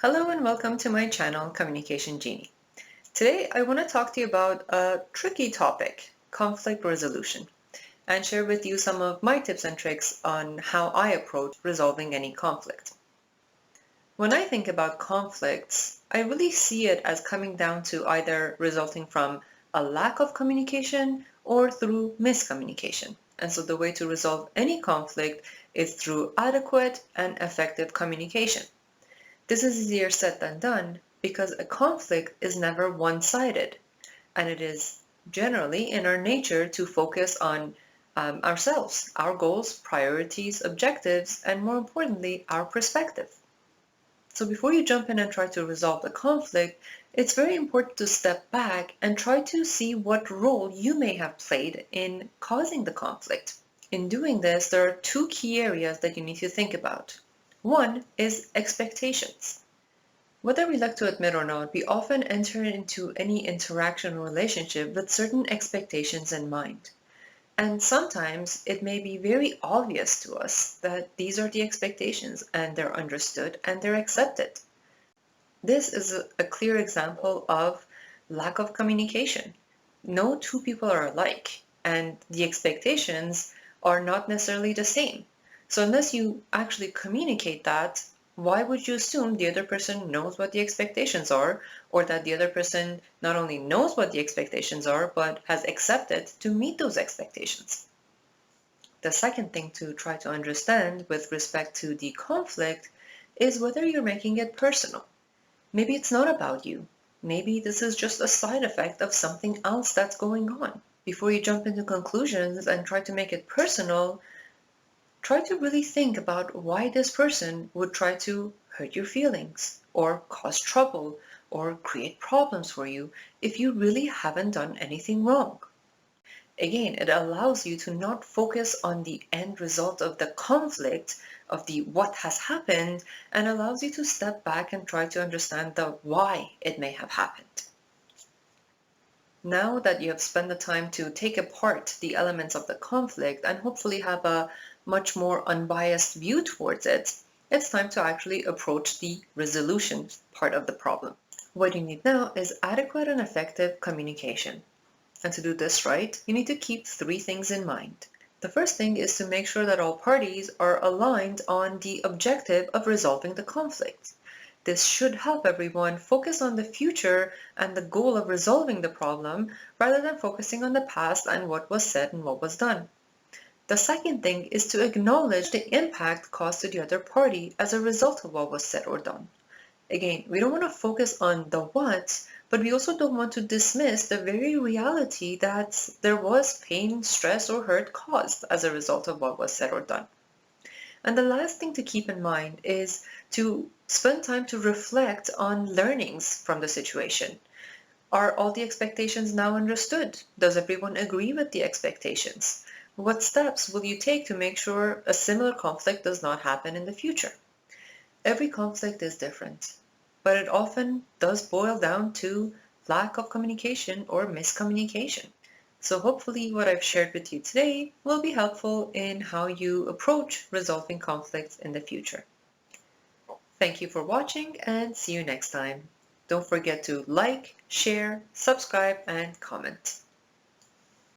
Hello and welcome to my channel, Communication Genie. Today I want to talk to you about a tricky topic, conflict resolution, and share with you some of my tips and tricks on how I approach resolving any conflict. When I think about conflicts, I really see it as coming down to either resulting from a lack of communication or through miscommunication. And so the way to resolve any conflict is through adequate and effective communication. This is easier said than done because a conflict is never one-sided, and it is generally in our nature to focus on ourselves, our goals, priorities, objectives, and more importantly, our perspective. So before you jump in and try to resolve the conflict, it's very important to step back and try to see what role you may have played in causing the conflict. In doing this, there are two key areas that you need to think about. One is expectations. Whether we like to admit or not, we often enter into any interaction or relationship with certain expectations in mind. And sometimes it may be very obvious to us that these are the expectations and they're understood and they're accepted. This is a clear example of lack of communication. No two people are alike, and the expectations are not necessarily the same. So unless you actually communicate that, why would you assume the other person knows what the expectations are, or that the other person not only knows what the expectations are, but has accepted to meet those expectations? The second thing to try to understand with respect to the conflict is whether you're making it personal. Maybe it's not about you. Maybe this is just a side effect of something else that's going on. Before you jump into conclusions and try to make it personal, try to really think about why this person would try to hurt your feelings or cause trouble or create problems for you if you really haven't done anything wrong. Again, it allows you to not focus on the end result of the conflict, of the what has happened, and allows you to step back and try to understand the why it may have happened. Now that you have spent the time to take apart the elements of the conflict and hopefully have a much more unbiased view towards it, it's time to actually approach the resolution part of the problem. What you need now is adequate and effective communication. And to do this right, you need to keep three things in mind. The first thing is to make sure that all parties are aligned on the objective of resolving the conflict. This should help everyone focus on the future and the goal of resolving the problem rather than focusing on the past and what was said and what was done. The second thing is to acknowledge the impact caused to the other party as a result of what was said or done. Again, we don't want to focus on the what, but we also don't want to dismiss the very reality that there was pain, stress, or hurt caused as a result of what was said or done. And the last thing to keep in mind is to spend time to reflect on learnings from the situation. Are all the expectations now understood? Does everyone agree with the expectations? What steps will you take to make sure a similar conflict does not happen in the future? Every conflict is different, but it often does boil down to lack of communication or miscommunication. So hopefully what I've shared with you today will be helpful in how you approach resolving conflicts in the future. Thank you for watching and see you next time. Don't forget to like, share, subscribe, and comment.